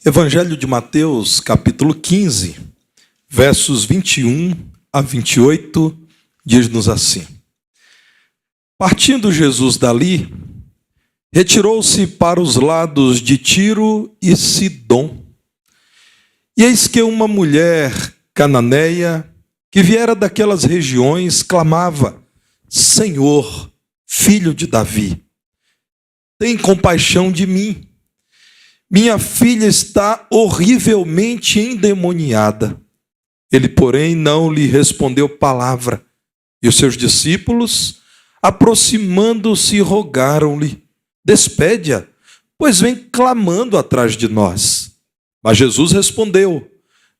Evangelho de Mateus, capítulo 15, versos 21 a 28, diz-nos assim: Partindo Jesus dali, retirou-se para os lados de Tiro e Sidom. E eis que uma mulher cananeia, que viera daquelas regiões, clamava: Senhor, filho de Davi, tem compaixão de mim. Minha filha está horrivelmente endemoniada. Ele, porém, não lhe respondeu palavra. E os seus discípulos, aproximando-se, rogaram-lhe: Despede-a, pois vem clamando atrás de nós. Mas Jesus respondeu: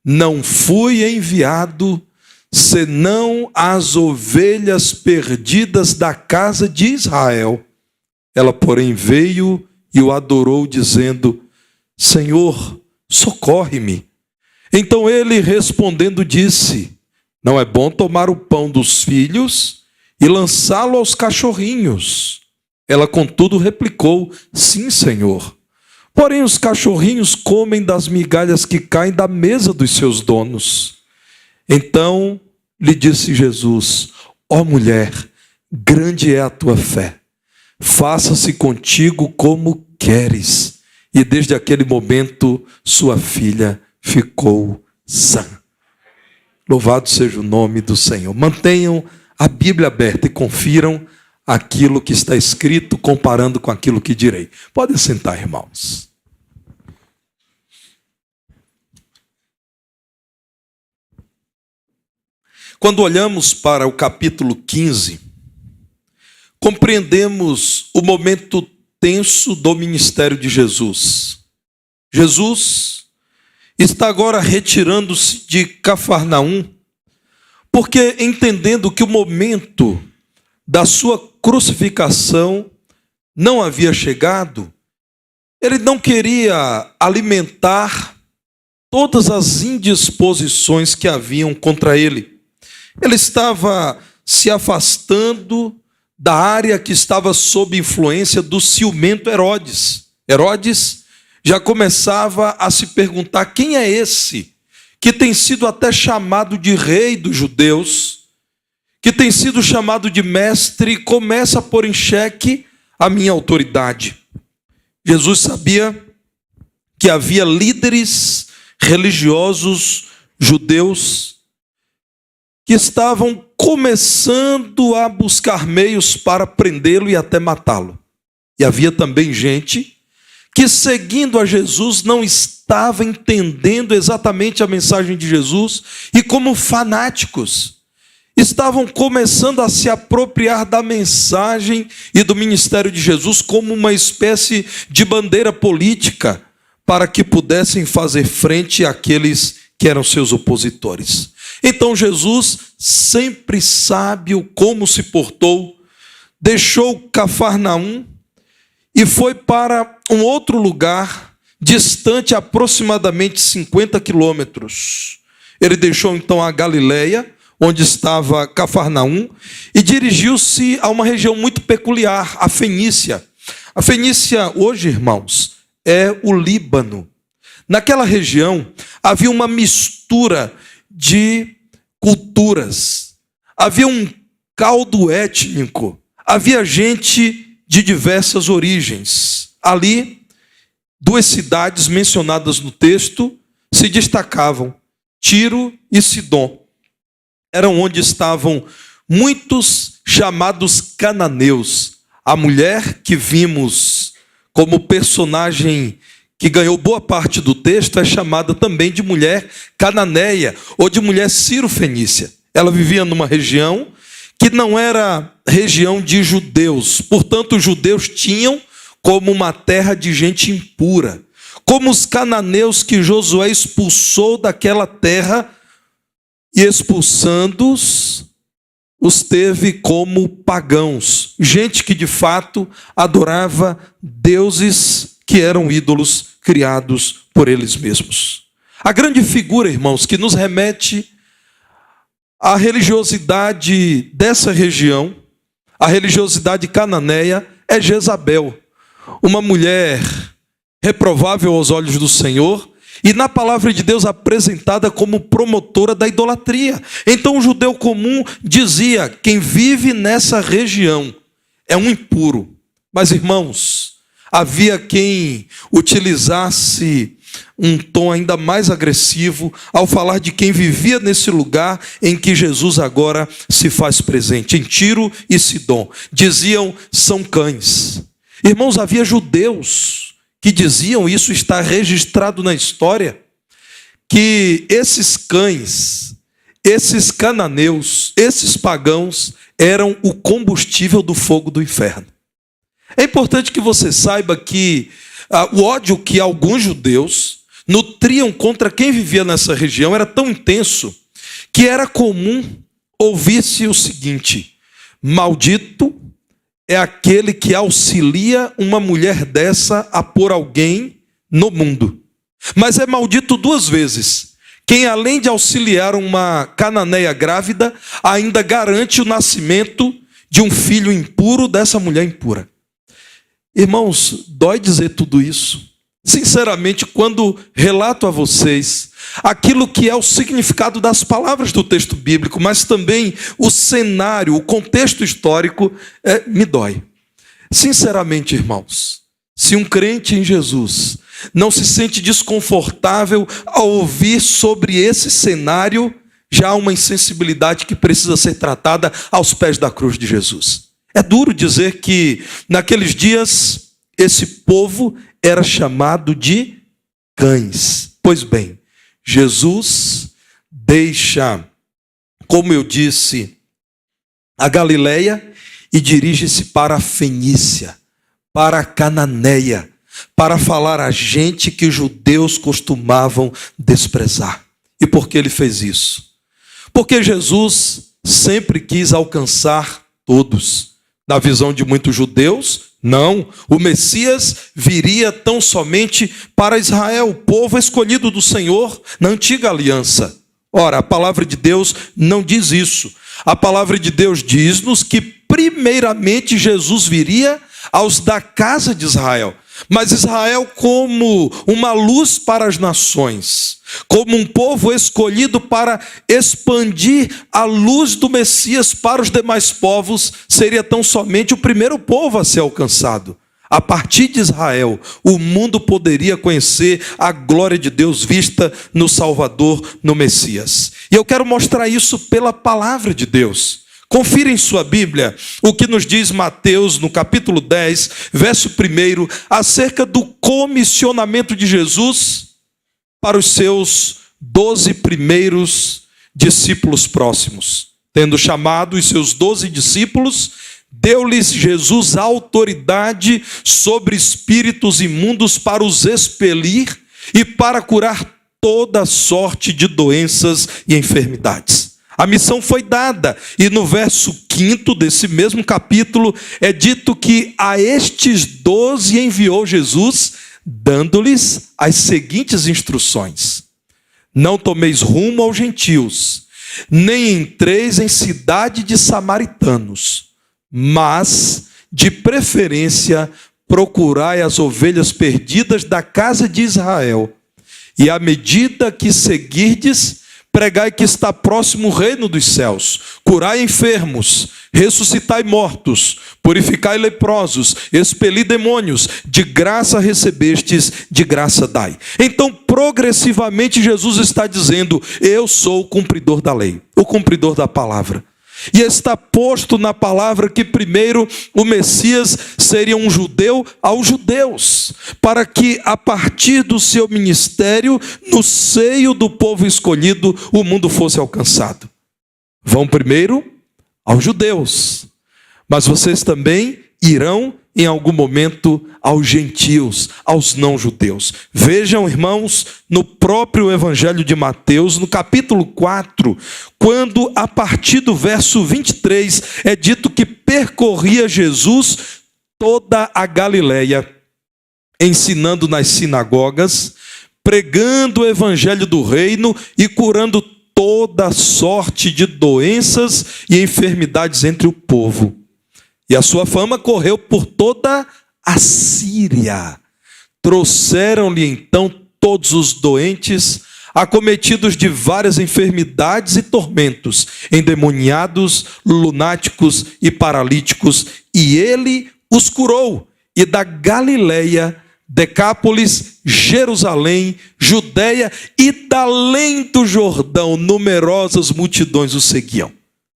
Não fui enviado senão às ovelhas perdidas da casa de Israel. Ela, porém, veio e o adorou, dizendo: Senhor, socorre-me. Então ele, respondendo, disse: Não é bom tomar o pão dos filhos e lançá-lo aos cachorrinhos. Ela, contudo, replicou: Sim, Senhor. Porém, os cachorrinhos comem das migalhas que caem da mesa dos seus donos. Então lhe disse Jesus: Ó mulher, grande é a tua fé. Faça-se contigo como queres. E desde aquele momento, sua filha ficou sã. Louvado seja o nome do Senhor. Mantenham a Bíblia aberta e confiram aquilo que está escrito, comparando com aquilo que direi. Podem sentar, irmãos. Quando olhamos para o capítulo 15, compreendemos o momento tenso do ministério de Jesus. Jesus está agora retirando-se de Cafarnaum, porque entendendo que o momento da sua crucificação não havia chegado, ele não queria alimentar todas as indisposições que haviam contra ele. Ele estava se afastando da área que estava sob influência do ciumento Herodes. Herodes já começava a se perguntar: quem é esse que tem sido até chamado de rei dos judeus, que tem sido chamado de mestre, e começa a pôr em xeque a minha autoridade. Jesus sabia que havia líderes religiosos judeus que estavam começando a buscar meios para prendê-lo e até matá-lo. E havia também gente que, seguindo a Jesus, não estava entendendo exatamente a mensagem de Jesus e, como fanáticos, estavam começando a se apropriar da mensagem e do ministério de Jesus como uma espécie de bandeira política para que pudessem fazer frente àqueles que eram seus opositores. Então Jesus, sempre sábio como se portou, deixou Cafarnaum e foi para um outro lugar, distante aproximadamente 50 quilômetros. Ele deixou então a Galileia, onde estava Cafarnaum, e dirigiu-se a uma região muito peculiar, a Fenícia. A Fenícia hoje, irmãos, é o Líbano. Naquela região havia uma mistura de culturas, havia um caldo étnico, havia gente de diversas origens. Ali, duas cidades mencionadas no texto se destacavam: Tiro e Sidom. Eram onde estavam muitos chamados cananeus. A mulher que vimos como personagem que ganhou boa parte do texto é chamada também de mulher cananeia ou de mulher ciro-fenícia. Ela vivia numa região que não era região de judeus. Portanto, os judeus tinham como uma terra de gente impura. Como os cananeus que Josué expulsou daquela terra, e expulsando-os, os teve como pagãos. Gente que de fato adorava deuses que eram ídolos criados por eles mesmos. A grande figura, irmãos, que nos remete à religiosidade dessa região, a religiosidade cananeia, é Jezabel, uma mulher reprovável aos olhos do Senhor, e na palavra de Deus apresentada como promotora da idolatria. Então o judeu comum dizia: quem vive nessa região é um impuro. Mas, irmãos, havia quem utilizasse um tom ainda mais agressivo ao falar de quem vivia nesse lugar em que Jesus agora se faz presente, em Tiro e Sidom. Diziam: são cães. Irmãos, havia judeus que diziam, isso está registrado na história, que esses cães, esses cananeus, esses pagãos eram o combustível do fogo do inferno. É importante que você saiba que o ódio que alguns judeus nutriam contra quem vivia nessa região era tão intenso que era comum ouvir-se o seguinte: maldito é aquele que auxilia uma mulher dessa a pôr alguém no mundo. Mas é maldito duas vezes: quem, além de auxiliar uma cananeia grávida, ainda garante o nascimento de um filho impuro dessa mulher impura. Irmãos, dói dizer tudo isso. Sinceramente, quando relato a vocês aquilo que é o significado das palavras do texto bíblico, mas também o cenário, o contexto histórico, me dói. Sinceramente, irmãos, se um crente em Jesus não se sente desconfortável ao ouvir sobre esse cenário, já há uma insensibilidade que precisa ser tratada aos pés da cruz de Jesus. É duro dizer que naqueles dias esse povo era chamado de cães. Pois bem, Jesus deixa, como eu disse, a Galileia e dirige-se para a Fenícia, para a Cananeia, para falar a gente que os judeus costumavam desprezar. E por que ele fez isso? Porque Jesus sempre quis alcançar todos. Na visão de muitos judeus, não. O Messias viria tão somente para Israel, o povo escolhido do Senhor na antiga aliança. Ora, a palavra de Deus não diz isso. A palavra de Deus diz-nos que primeiramente Jesus viria aos da casa de Israel. Mas Israel como uma luz para as nações, como um povo escolhido para expandir a luz do Messias para os demais povos, seria tão somente o primeiro povo a ser alcançado. A partir de Israel, o mundo poderia conhecer a glória de Deus vista no Salvador, no Messias. E eu quero mostrar isso pela palavra de Deus. Confira em sua Bíblia o que nos diz Mateus, no capítulo 10, verso 1, acerca do comissionamento de Jesus para os seus 12 primeiros discípulos próximos. Tendo chamado os seus 12 discípulos, deu-lhes Jesus autoridade sobre espíritos imundos para os expelir e para curar toda sorte de doenças e enfermidades. A missão foi dada, e no verso 5 desse mesmo capítulo é dito que a estes 12 enviou Jesus, dando-lhes as seguintes instruções: não tomeis rumo aos gentios, nem entreis em cidade de samaritanos, mas, de preferência, procurai as ovelhas perdidas da casa de Israel, e à medida que seguirdes, pregai que está próximo o reino dos céus, curai enfermos, ressuscitai mortos, purificai leprosos, expeli demônios, de graça recebestes, de graça dai. Então, progressivamente, Jesus está dizendo: eu sou o cumpridor da lei, o cumpridor da palavra. E está posto na palavra que primeiro o Messias seria um judeu aos judeus, para que a partir do seu ministério, no seio do povo escolhido, o mundo fosse alcançado. Vão primeiro aos judeus, mas vocês também irão em algum momento aos gentios, aos não-judeus. Vejam, irmãos, no próprio Evangelho de Mateus, no capítulo 4, quando a partir do verso 23 é dito que percorria Jesus toda a Galileia, ensinando nas sinagogas, pregando o Evangelho do reino e curando toda sorte de doenças e enfermidades entre o povo. E a sua fama correu por toda a Síria. Trouxeram-lhe então todos os doentes, acometidos de várias enfermidades e tormentos, endemoniados, lunáticos e paralíticos, e ele os curou. E da Galileia, Decápolis, Jerusalém, Judeia e da além do Jordão, numerosas multidões o seguiam.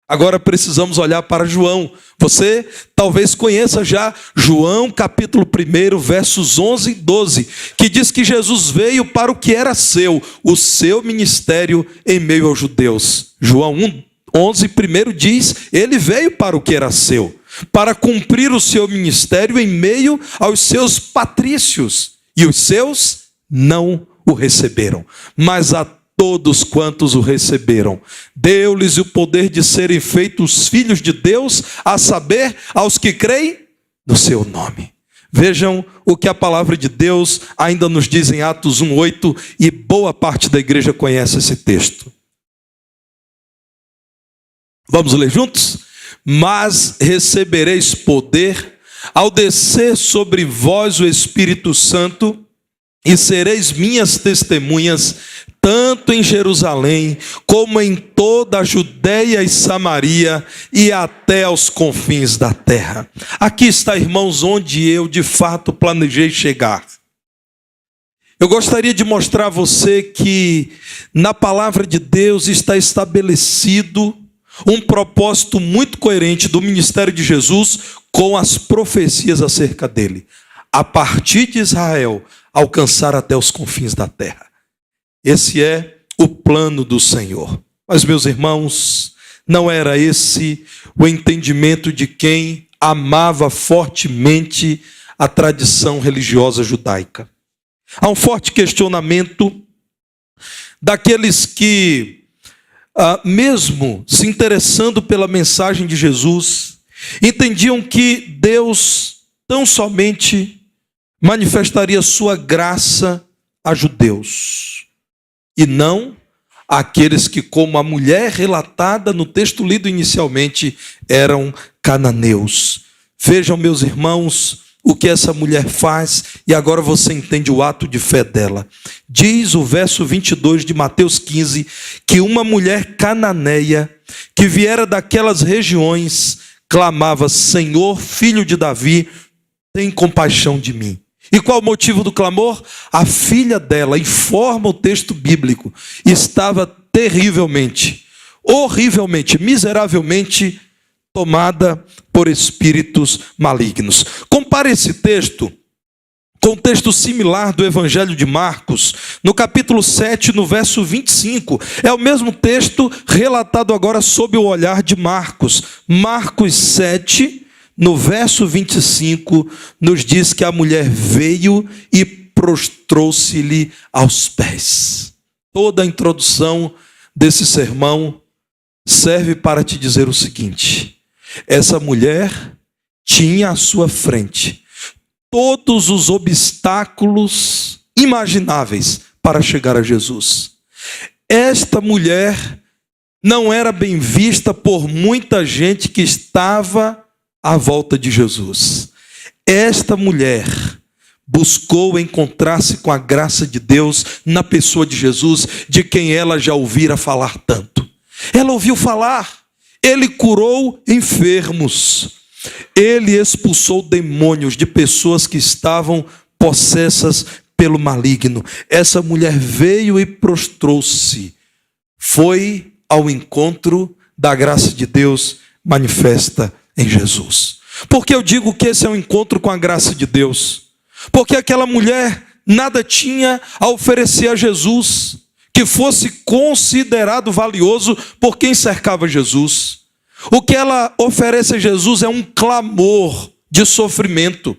Agora precisamos olhar para João. Você talvez conheça já João capítulo 1, versos 11 e 12, que diz que Jesus veio para o que era seu, o seu ministério em meio aos judeus. João 11, primeiro diz, ele veio para o que era seu, para cumprir o seu ministério em meio aos seus patrícios, e os seus não o receberam, mas a todos quantos o receberam, deu-lhes o poder de serem feitos filhos de Deus, a saber, aos que creem no seu nome. Vejam o que a palavra de Deus ainda nos diz em Atos 1:8, e boa parte da igreja conhece esse texto. Vamos ler juntos? Mas recebereis poder ao descer sobre vós o Espírito Santo, e sereis minhas testemunhas, tanto em Jerusalém, como em toda a Judeia e Samaria, e até aos confins da terra. Aqui está, irmãos, onde eu de fato planejei chegar. Eu gostaria de mostrar a você que na palavra de Deus está estabelecido um propósito muito coerente do ministério de Jesus com as profecias acerca dele. A partir de Israel, alcançar até os confins da terra. Esse é o plano do Senhor. Mas, meus irmãos, não era esse o entendimento de quem amava fortemente a tradição religiosa judaica. Há um forte questionamento daqueles que, mesmo se interessando pela mensagem de Jesus, entendiam que Deus tão somente manifestaria sua graça a judeus, e não àqueles que, como a mulher relatada no texto lido inicialmente, eram cananeus. Vejam, meus irmãos, o que essa mulher faz, e agora você entende o ato de fé dela. Diz o verso 22 de Mateus 15, que uma mulher cananeia, que viera daquelas regiões, clamava: Senhor, filho de Davi, tem compaixão de mim. E qual o motivo do clamor? A filha dela, informa o texto bíblico, estava terrivelmente, horrivelmente, miseravelmente tomada por espíritos malignos. Compare esse texto com um texto similar do Evangelho de Marcos, no capítulo 7, no verso 25. É o mesmo texto relatado agora sob o olhar de Marcos. Marcos 7, no verso 25, nos diz que a mulher veio e prostrou-se-lhe aos pés. Toda a introdução desse sermão serve para te dizer o seguinte: essa mulher tinha à sua frente todos os obstáculos imagináveis para chegar a Jesus. Esta mulher não era bem vista por muita gente que estava à volta de Jesus. Esta mulher buscou encontrar-se com a graça de Deus na pessoa de Jesus, de quem ela já ouvira falar tanto. Ela ouviu falar, ele curou enfermos, ele expulsou demônios de pessoas que estavam possessas pelo maligno. Essa mulher veio e prostrou-se, foi ao encontro da graça de Deus manifesta em Jesus. Por que eu digo que esse é um encontro com a graça de Deus? Porque aquela mulher nada tinha a oferecer a Jesus que fosse considerado valioso por quem cercava Jesus. O que ela oferece a Jesus é um clamor de sofrimento.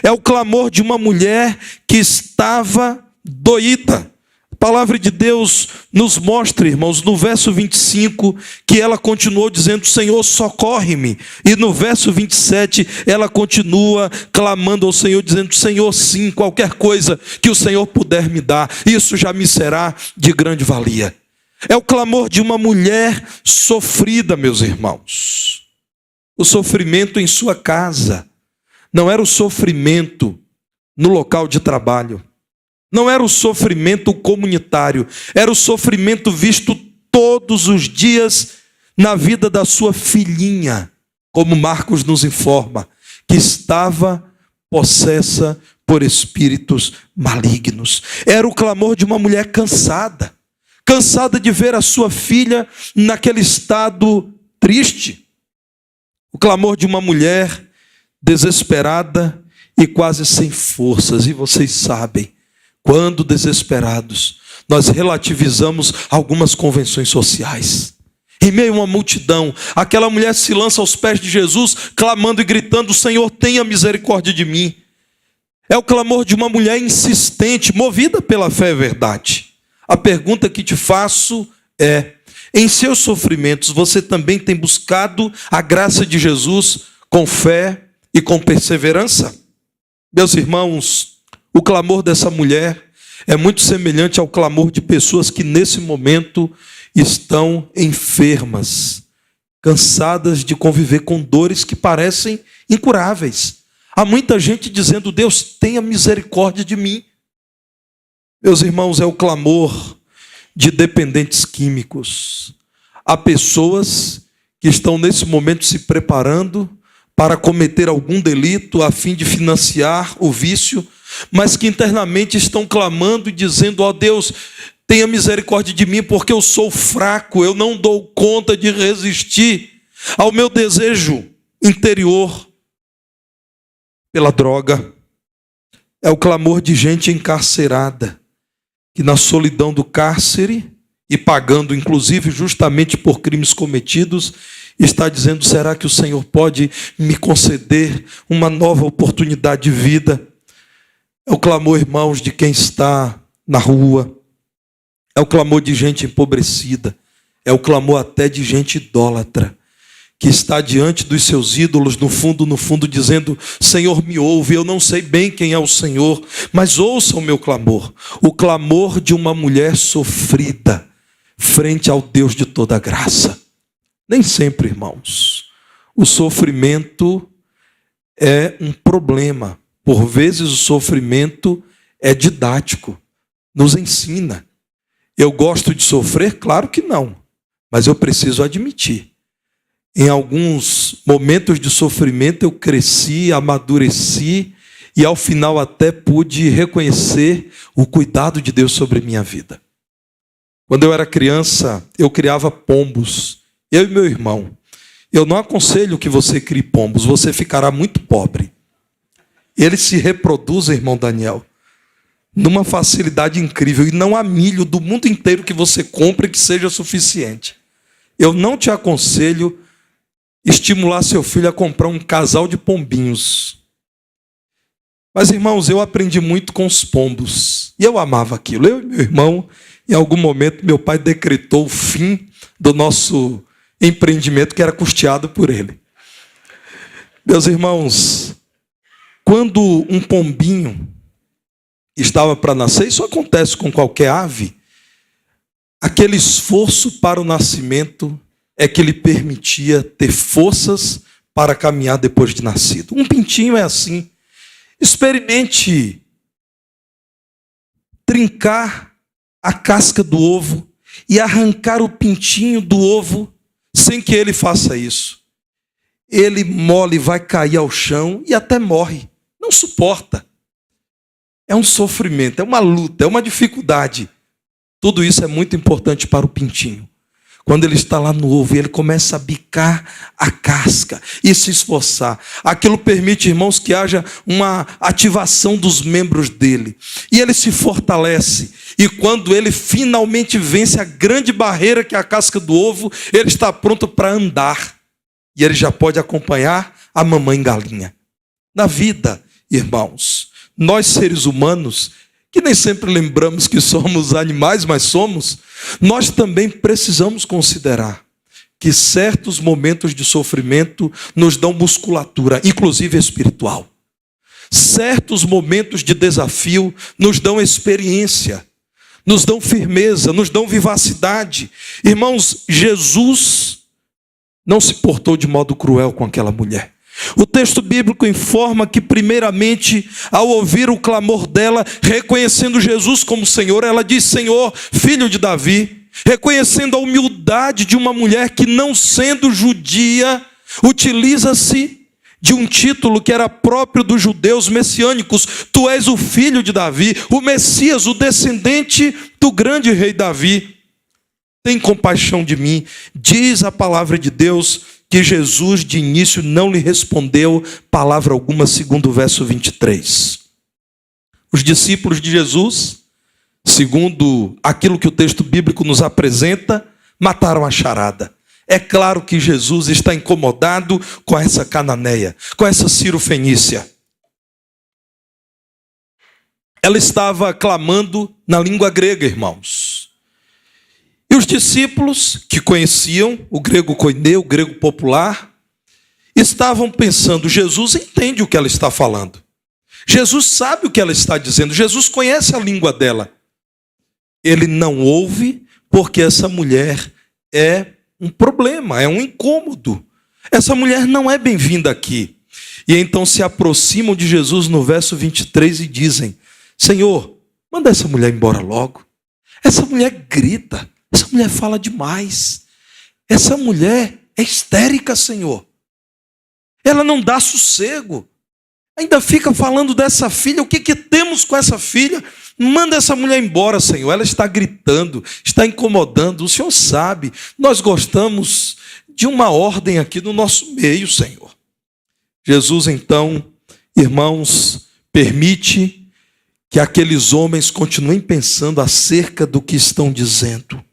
É o clamor de uma mulher que estava doída. A palavra de Deus nos mostra, irmãos, no verso 25, que ela continuou dizendo: Senhor, socorre-me. E no verso 27, ela continua clamando ao Senhor, dizendo: Senhor, sim, qualquer coisa que o Senhor puder me dar, isso já me será de grande valia. É o clamor de uma mulher sofrida, meus irmãos. O sofrimento em sua casa não era o sofrimento no local de trabalho. Não era o sofrimento comunitário, era o sofrimento visto todos os dias na vida da sua filhinha, como Marcos nos informa, que estava possessa por espíritos malignos. Era o clamor de uma mulher cansada de ver a sua filha naquele estado triste. O clamor de uma mulher desesperada e quase sem forças. E vocês sabem, quando desesperados, nós relativizamos algumas convenções sociais. Em meio a uma multidão, aquela mulher se lança aos pés de Jesus, clamando e gritando: Senhor, tenha misericórdia de mim. É o clamor de uma mulher insistente, movida pela fé e verdade. A pergunta que te faço é: em seus sofrimentos, você também tem buscado a graça de Jesus com fé e com perseverança? Meus irmãos, o clamor dessa mulher é muito semelhante ao clamor de pessoas que nesse momento estão enfermas, cansadas de conviver com dores que parecem incuráveis. Há muita gente dizendo: Deus, tenha misericórdia de mim. Meus irmãos, é o clamor de dependentes químicos. Há pessoas que estão nesse momento se preparando para cometer algum delito a fim de financiar o vício, mas que internamente estão clamando e dizendo: ó Deus, tenha misericórdia de mim, porque eu sou fraco, eu não dou conta de resistir ao meu desejo interior pela droga. É o clamor de gente encarcerada, que na solidão do cárcere, e pagando inclusive justamente por crimes cometidos, está dizendo: será que o Senhor pode me conceder uma nova oportunidade de vida? É o clamor, irmãos, de quem está na rua. É o clamor de gente empobrecida. É o clamor até de gente idólatra, que está diante dos seus ídolos, no fundo, dizendo: Senhor, me ouve, eu não sei bem quem é o Senhor, mas ouça o meu clamor. O clamor de uma mulher sofrida, frente ao Deus de toda graça. Nem sempre, irmãos, o sofrimento é um problema. Por vezes o sofrimento é didático, nos ensina. Eu gosto de sofrer? Claro que não, mas eu preciso admitir: em alguns momentos de sofrimento eu cresci, amadureci e ao final até pude reconhecer o cuidado de Deus sobre minha vida. Quando eu era criança, eu criava pombos, eu e meu irmão. Eu não aconselho que você crie pombos, você ficará muito pobre. Eles se reproduzem, irmão Daniel, numa facilidade incrível, e não há milho do mundo inteiro que você compre que seja suficiente. Eu não te aconselho estimular seu filho a comprar um casal de pombinhos. Mas, irmãos, eu aprendi muito com os pombos. E eu amava aquilo. Eu e meu irmão, em algum momento, meu pai decretou o fim do nosso empreendimento, que era custeado por ele. Meus irmãos, quando um pombinho estava para nascer, isso acontece com qualquer ave, aquele esforço para o nascimento é que lhe permitia ter forças para caminhar depois de nascido. Um pintinho é assim. Experimente trincar a casca do ovo e arrancar o pintinho do ovo sem que ele faça isso. Ele mole, vai cair ao chão e até morre. Não suporta. É um sofrimento, é uma luta, é uma dificuldade. Tudo isso é muito importante para o pintinho. Quando ele está lá no ovo e ele começa a bicar a casca e se esforçar, aquilo permite, irmãos, que haja uma ativação dos membros dele. E ele se fortalece. E quando ele finalmente vence a grande barreira que é a casca do ovo, ele está pronto para andar. E ele já pode acompanhar a mamãe galinha. Na vida, irmãos, nós seres humanos, que nem sempre lembramos que somos animais, mas somos, nós também precisamos considerar que certos momentos de sofrimento nos dão musculatura, inclusive espiritual. Certos momentos de desafio nos dão experiência, nos dão firmeza, nos dão vivacidade. Irmãos, Jesus não se portou de modo cruel com aquela mulher. O texto bíblico informa que, primeiramente, ao ouvir o clamor dela, reconhecendo Jesus como Senhor, ela diz: Senhor, filho de Davi, reconhecendo a humildade de uma mulher que, não sendo judia, utiliza-se de um título que era próprio dos judeus messiânicos: tu és o filho de Davi, o Messias, o descendente do grande rei Davi. Tem compaixão de mim. Diz a palavra de Deus que Jesus de início não lhe respondeu palavra alguma, segundo o verso 23. Os discípulos de Jesus, segundo aquilo que o texto bíblico nos apresenta, mataram a charada. É claro que Jesus está incomodado com essa cananeia, com essa cirofenícia. Ela estava clamando na língua grega, irmãos. E os discípulos, que conheciam o grego koineu, o grego popular, estavam pensando: Jesus entende o que ela está falando. Jesus sabe o que ela está dizendo. Jesus conhece a língua dela. Ele não ouve porque essa mulher é um problema, é um incômodo. Essa mulher não é bem-vinda aqui. E então se aproximam de Jesus no verso 23 e dizem: Senhor, manda essa mulher embora logo. Essa mulher grita, essa mulher fala demais. Essa mulher é histérica, Senhor. Ela não dá sossego. Ainda fica falando dessa filha. O que temos com essa filha? Manda essa mulher embora, Senhor. Ela está gritando, está incomodando. O Senhor sabe, nós gostamos de uma ordem aqui no nosso meio, Senhor. Jesus, então, irmãos, permite que aqueles homens continuem pensando acerca do que estão dizendo.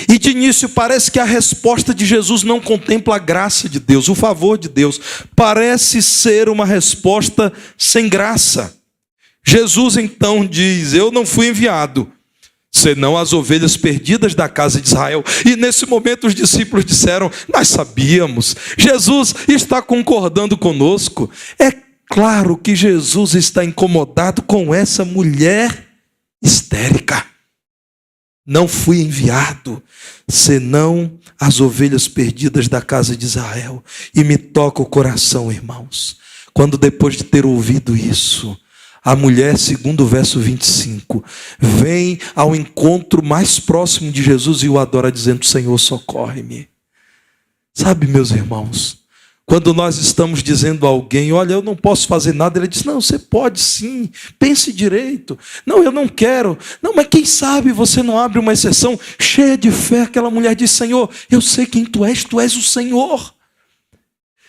E de início parece que a resposta de Jesus não contempla a graça de Deus, o favor de Deus. Parece ser uma resposta sem graça. Jesus então diz: eu não fui enviado, senão as ovelhas perdidas da casa de Israel. E nesse momento os discípulos disseram: nós sabíamos, Jesus está concordando conosco. É claro que Jesus está incomodado com essa mulher histérica. Não fui enviado, senão as ovelhas perdidas da casa de Israel. E me toca o coração, irmãos, quando depois de ter ouvido isso, a mulher, segundo o verso 25, vem ao encontro mais próximo de Jesus e o adora dizendo: Senhor, socorre-me. Sabe, meus irmãos, quando nós estamos dizendo a alguém: olha, eu não posso fazer nada, ele diz: não, você pode sim, pense direito. Não, eu não quero. Não, mas quem sabe você não abre uma exceção. Cheia de fé, aquela mulher diz: Senhor, eu sei quem tu és o Senhor.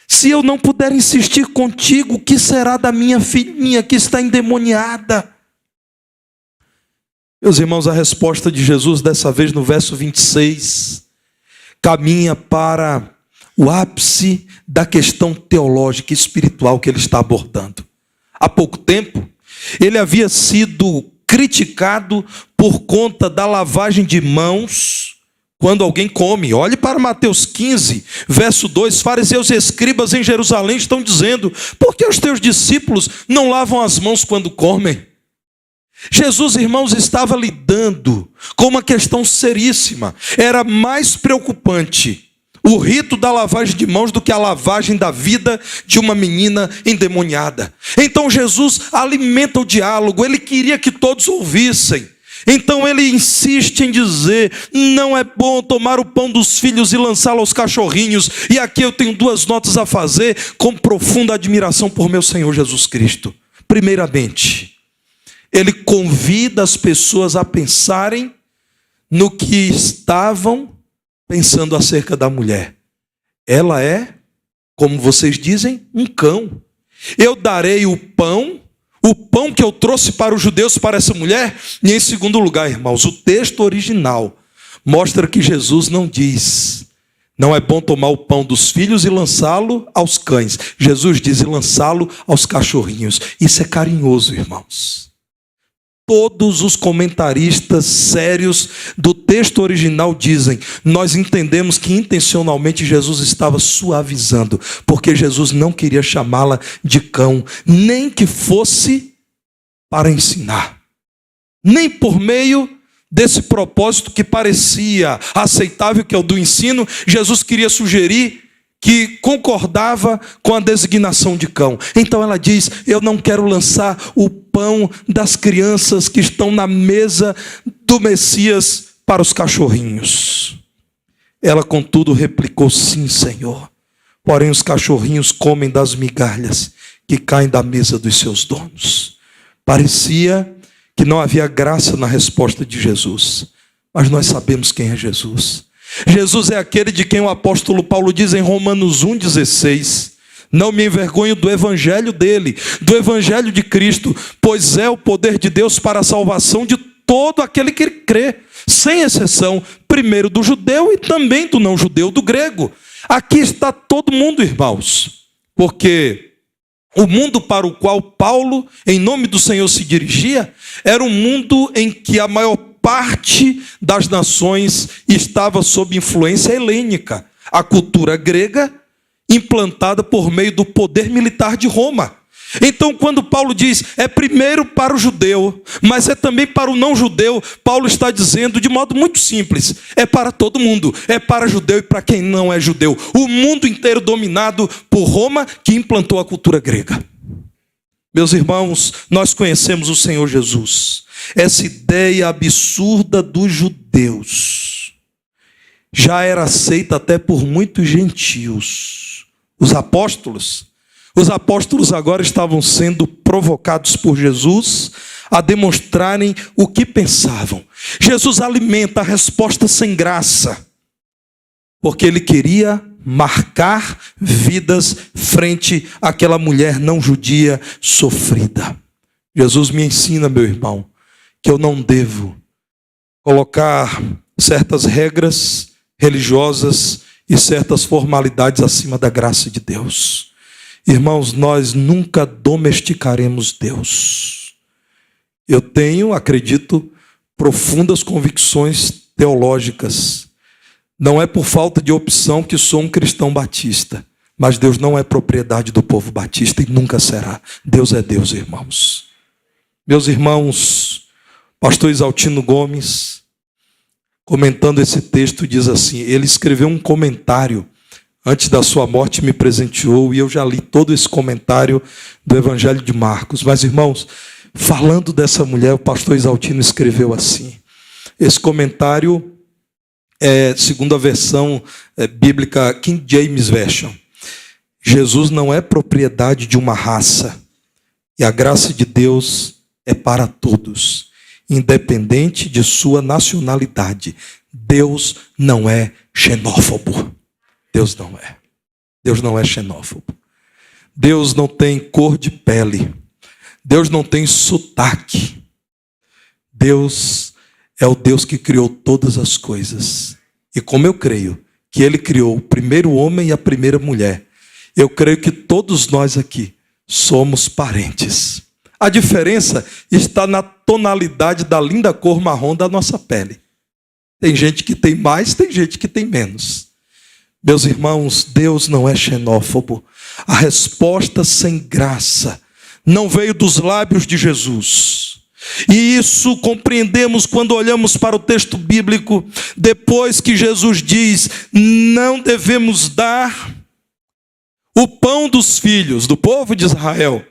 Se eu não puder insistir contigo, o que será da minha filhinha que está endemoniada? Meus irmãos, a resposta de Jesus, dessa vez no verso 26, caminha para o ápice da questão teológica e espiritual que ele está abordando. Há pouco tempo, ele havia sido criticado por conta da lavagem de mãos quando alguém come. Olhe para Mateus 15, verso 2. Fariseus e escribas em Jerusalém estão dizendo: por que os teus discípulos não lavam as mãos quando comem? Jesus, irmãos, estava lidando com uma questão seríssima. Era mais preocupante o rito da lavagem de mãos do que a lavagem da vida de uma menina endemoniada. Então Jesus alimenta o diálogo. Ele queria que todos ouvissem. Então ele insiste em dizer: não é bom tomar o pão dos filhos e lançá-lo aos cachorrinhos. E aqui eu tenho duas notas a fazer com profunda admiração por meu Senhor Jesus Cristo. Primeiramente, ele convida as pessoas a pensarem no que estavam pensando acerca da mulher. Ela é, como vocês dizem, um cão. Eu darei o pão que eu trouxe para os judeus, para essa mulher. E em segundo lugar, irmãos, o texto original mostra que Jesus não diz: não é bom tomar o pão dos filhos e lançá-lo aos cães. Jesus diz: e lançá-lo aos cachorrinhos. Isso é carinhoso, irmãos. Todos os comentaristas sérios do texto original dizem: nós entendemos que intencionalmente Jesus estava suavizando, porque Jesus não queria chamá-la de cão, nem que fosse para ensinar, nem por meio desse propósito que parecia aceitável, que é o do ensino. Jesus queria sugerir que concordava com a designação de cão. Então ela diz: eu não quero lançar o pão das crianças que estão na mesa do Messias para os cachorrinhos. Ela, contudo, replicou: sim, Senhor. Porém, os cachorrinhos comem das migalhas que caem da mesa dos seus donos. Parecia que não havia graça na resposta de Jesus. Mas nós sabemos quem é Jesus. Jesus é aquele de quem o apóstolo Paulo diz em Romanos 1,16: não me envergonho do evangelho dele, do evangelho de Cristo, pois é o poder de Deus para a salvação de todo aquele que crê, sem exceção, primeiro do judeu e também do não judeu, do grego. Aqui está todo mundo, irmãos, porque o mundo para o qual Paulo, em nome do Senhor, se dirigia, era um mundo em que a maior parte das nações estava sob influência helênica, a cultura grega implantada por meio do poder militar de Roma. Então, quando Paulo diz, é primeiro para o judeu, mas é também para o não judeu, Paulo está dizendo de modo muito simples: é para todo mundo, é para judeu e para quem não é judeu. O mundo inteiro dominado por Roma, que implantou a cultura grega. Meus irmãos, nós conhecemos o Senhor Jesus. Essa ideia absurda dos judeus já era aceita até por muitos gentios. Os apóstolos agora estavam sendo provocados por Jesus a demonstrarem o que pensavam. Jesus alimenta a resposta sem graça, porque ele queria marcar vidas frente àquela mulher não judia sofrida. Jesus me ensina, meu irmão, que eu não devo colocar certas regras religiosas e certas formalidades acima da graça de Deus. Irmãos, nós nunca domesticaremos Deus. Eu tenho, acredito, profundas convicções teológicas. Não é por falta de opção que sou um cristão batista, mas Deus não é propriedade do povo batista e nunca será. Deus é Deus, irmãos. Meus irmãos, pastor Isaltino Gomes, comentando esse texto, diz assim, ele escreveu um comentário antes da sua morte, me presenteou, e eu já li todo esse comentário do Evangelho de Marcos. Mas, irmãos, falando dessa mulher, o pastor Isaltino escreveu assim. Esse comentário é segundo a versão bíblica King James Version. Jesus não é propriedade de uma raça, e a graça de Deus é para todos, independente de sua nacionalidade. Deus não é xenófobo. Deus não é. Deus não é xenófobo. Deus não tem cor de pele. Deus não tem sotaque. Deus é o Deus que criou todas as coisas. E como eu creio que Ele criou o primeiro homem e a primeira mulher, eu creio que todos nós aqui somos parentes. A diferença está na tonalidade da linda cor marrom da nossa pele. Tem gente que tem mais, tem gente que tem menos. Meus irmãos, Deus não é xenófobo. A resposta sem graça não veio dos lábios de Jesus. E isso compreendemos quando olhamos para o texto bíblico, depois que Jesus diz, não devemos dar o pão dos filhos do povo de Israel,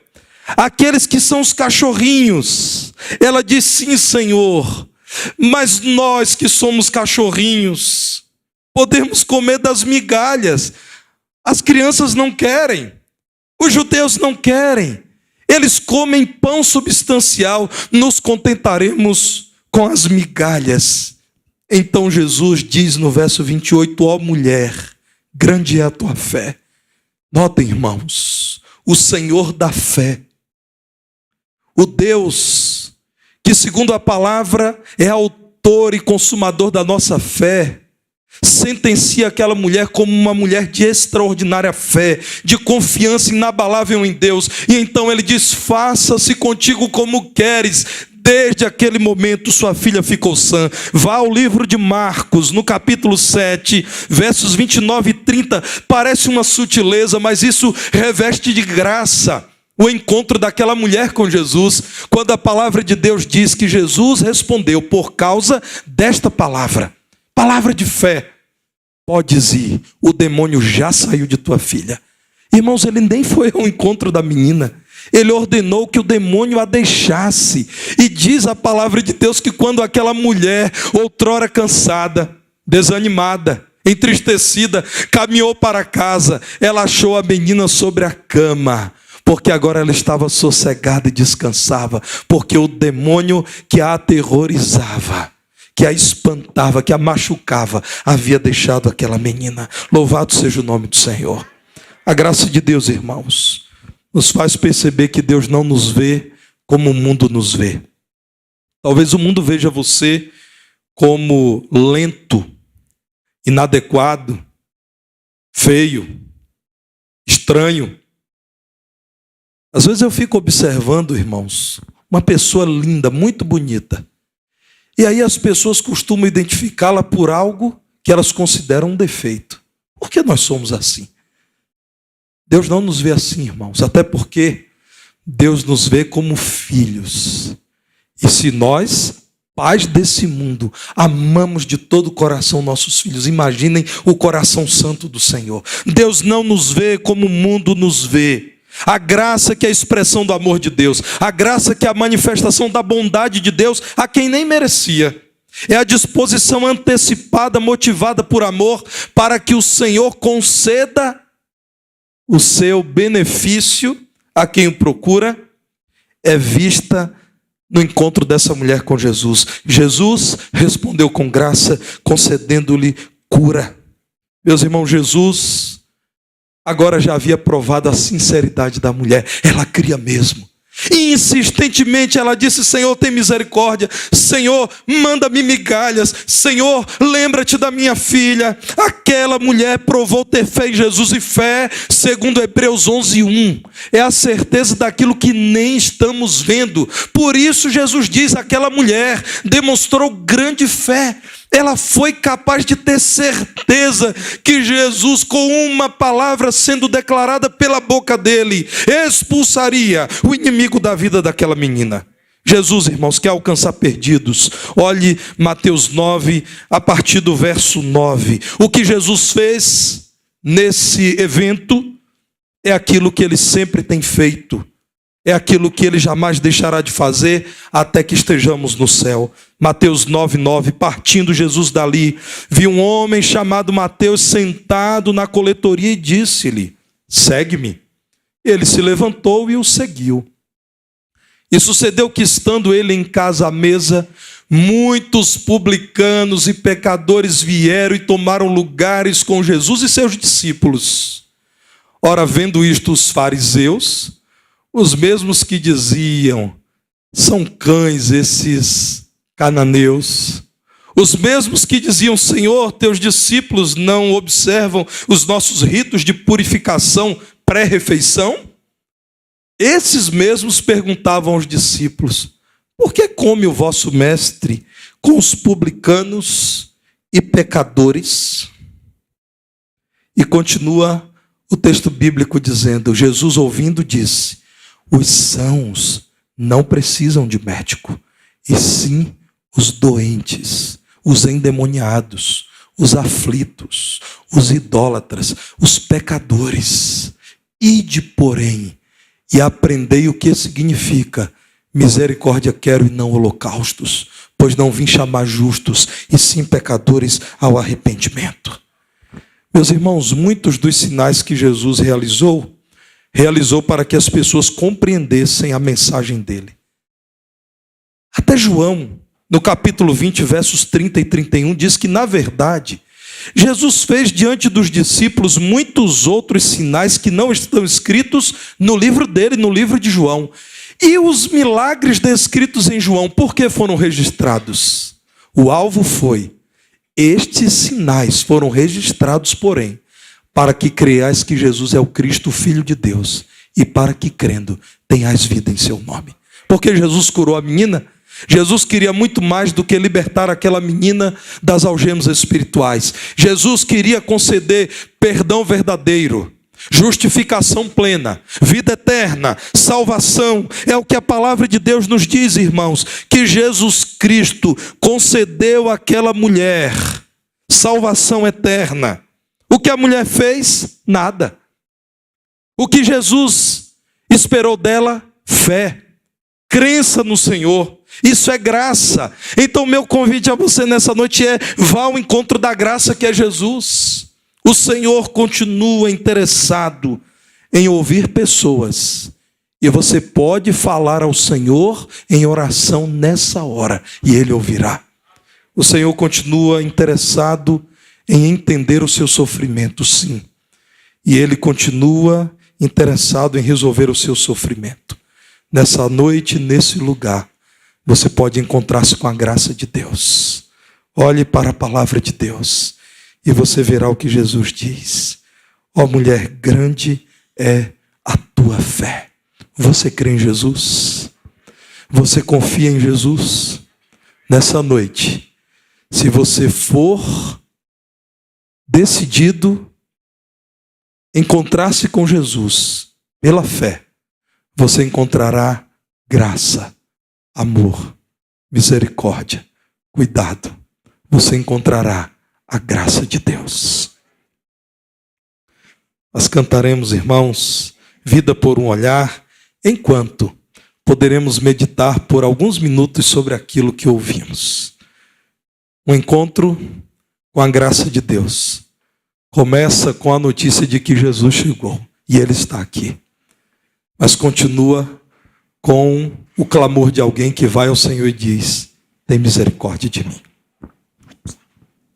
aqueles que são os cachorrinhos. Ela diz, sim, Senhor, mas nós que somos cachorrinhos, podemos comer das migalhas. As crianças não querem, os judeus não querem. Eles comem pão substancial, nos contentaremos com as migalhas. Então Jesus diz no verso 28, ó mulher, grande é a tua fé. Notem, irmãos, o Senhor da fé, o Deus que, segundo a palavra, é autor e consumador da nossa fé, sentencia aquela mulher como uma mulher de extraordinária fé, de confiança inabalável em Deus. E então ele diz, faça-se contigo como queres. Desde aquele momento sua filha ficou sã. Vá ao livro de Marcos, no capítulo 7, versos 29 e 30. Parece uma sutileza, mas isso reveste de graça o encontro daquela mulher com Jesus, quando a palavra de Deus diz que Jesus respondeu por causa desta palavra. Palavra de fé. podes ir, o demônio já saiu de tua filha. Irmãos, ele nem foi ao encontro da menina. Ele ordenou que o demônio a deixasse. E diz a palavra de Deus que quando aquela mulher, outrora cansada, desanimada, entristecida, caminhou para casa, ela achou a menina sobre a cama, porque agora ela estava sossegada e descansava, porque o demônio que a aterrorizava, que a espantava, que a machucava, havia deixado aquela menina. Louvado seja o nome do Senhor. A graça de Deus, irmãos, nos faz perceber que Deus não nos vê como o mundo nos vê. Talvez o mundo veja você como lento, inadequado, feio, estranho. Às vezes eu fico observando, irmãos, uma pessoa linda, muito bonita. E aí as pessoas costumam identificá-la por algo que elas consideram um defeito. Por que nós somos assim? Deus não nos vê assim, irmãos, até porque Deus nos vê como filhos. E se nós, pais desse mundo, amamos de todo o coração nossos filhos, imaginem o coração santo do Senhor. Deus não nos vê como o mundo nos vê. A graça que é a expressão do amor de Deus, a graça que é a manifestação da bondade de Deus a quem nem merecia. É a disposição antecipada, motivada por amor, para que o Senhor conceda o seu benefício a quem o procura, é vista no encontro dessa mulher com Jesus. Jesus respondeu com graça, concedendo-lhe cura. Meus irmãos, Jesus agora já havia provado a sinceridade da mulher. Ela cria mesmo. E insistentemente ela disse: Senhor, tem misericórdia. Senhor, manda-me migalhas. Senhor, lembra-te da minha filha. Aquela mulher provou ter fé em Jesus, e fé, segundo Hebreus 11:1, é a certeza daquilo que nem estamos vendo. Por isso Jesus diz: aquela mulher demonstrou grande fé. Ela foi capaz de ter certeza que Jesus, com uma palavra sendo declarada pela boca dele, expulsaria o inimigo da vida daquela menina. Jesus, irmãos, quer alcançar perdidos. Olhe Mateus 9, a partir do verso 9. O que Jesus fez nesse evento é aquilo que ele sempre tem feito. É aquilo que ele jamais deixará de fazer até que estejamos no céu. Mateus 9:9, partindo Jesus dali, viu um homem chamado Mateus sentado na coletoria e disse-lhe: segue-me. Ele se levantou e o seguiu. E sucedeu que, estando ele em casa à mesa, muitos publicanos e pecadores vieram e tomaram lugares com Jesus e seus discípulos. Ora, vendo isto, os fariseus, os mesmos que diziam: são cães esses cananeus, os mesmos que diziam: Senhor, teus discípulos não observam os nossos ritos de purificação pré-refeição? Esses mesmos perguntavam aos discípulos: por que come o vosso mestre com os publicanos e pecadores? E continua o texto bíblico dizendo: Jesus, ouvindo, disse: os sãos não precisam de médico, e sim os doentes, os endemoniados, os aflitos, os idólatras, os pecadores. Ide, porém, e aprendei o que significa: misericórdia quero e não holocaustos, pois não vim chamar justos, e sim pecadores ao arrependimento. Meus irmãos, muitos dos sinais que Jesus realizou para que as pessoas compreendessem a mensagem dele. Até João, no capítulo 20, versos 30 e 31, diz que, na verdade, Jesus fez diante dos discípulos muitos outros sinais que não estão escritos no livro dele, no livro de João. E os milagres descritos em João, por que foram registrados? O alvo foi: estes sinais foram registrados, porém, para que creiais que Jesus é o Cristo, o Filho de Deus, e para que, crendo, tenhais vida em seu nome. Porque Jesus curou a menina. Jesus queria muito mais do que libertar aquela menina das algemas espirituais. Jesus queria conceder perdão verdadeiro, justificação plena, vida eterna, salvação. É o que a palavra de Deus nos diz, irmãos, que Jesus Cristo concedeu àquela mulher salvação eterna. O que a mulher fez? Nada. O que Jesus esperou dela? Fé, crença no Senhor. Isso é graça. Então meu convite a você nessa noite é: vá ao encontro da graça que é Jesus. O Senhor continua interessado em ouvir pessoas. E você pode falar ao Senhor em oração nessa hora, e Ele ouvirá. O Senhor continua interessado em entender o seu sofrimento, sim. E Ele continua interessado em resolver o seu sofrimento. Nessa noite, nesse lugar, você pode encontrar-se com a graça de Deus. Olhe para a palavra de Deus e você verá o que Jesus diz. Ó mulher, grande é a tua fé. Você crê em Jesus? Você confia em Jesus? Nessa noite, se você for decidido encontrar-se com Jesus pela fé, você encontrará graça, amor, misericórdia, cuidado. Você encontrará a graça de Deus. Nós cantaremos, irmãos, Vida por um Olhar, enquanto poderemos meditar por alguns minutos sobre aquilo que ouvimos. Um encontro com a graça de Deus começa com a notícia de que Jesus chegou e Ele está aqui. Mas continua com o clamor de alguém que vai ao Senhor e diz: tem misericórdia de mim.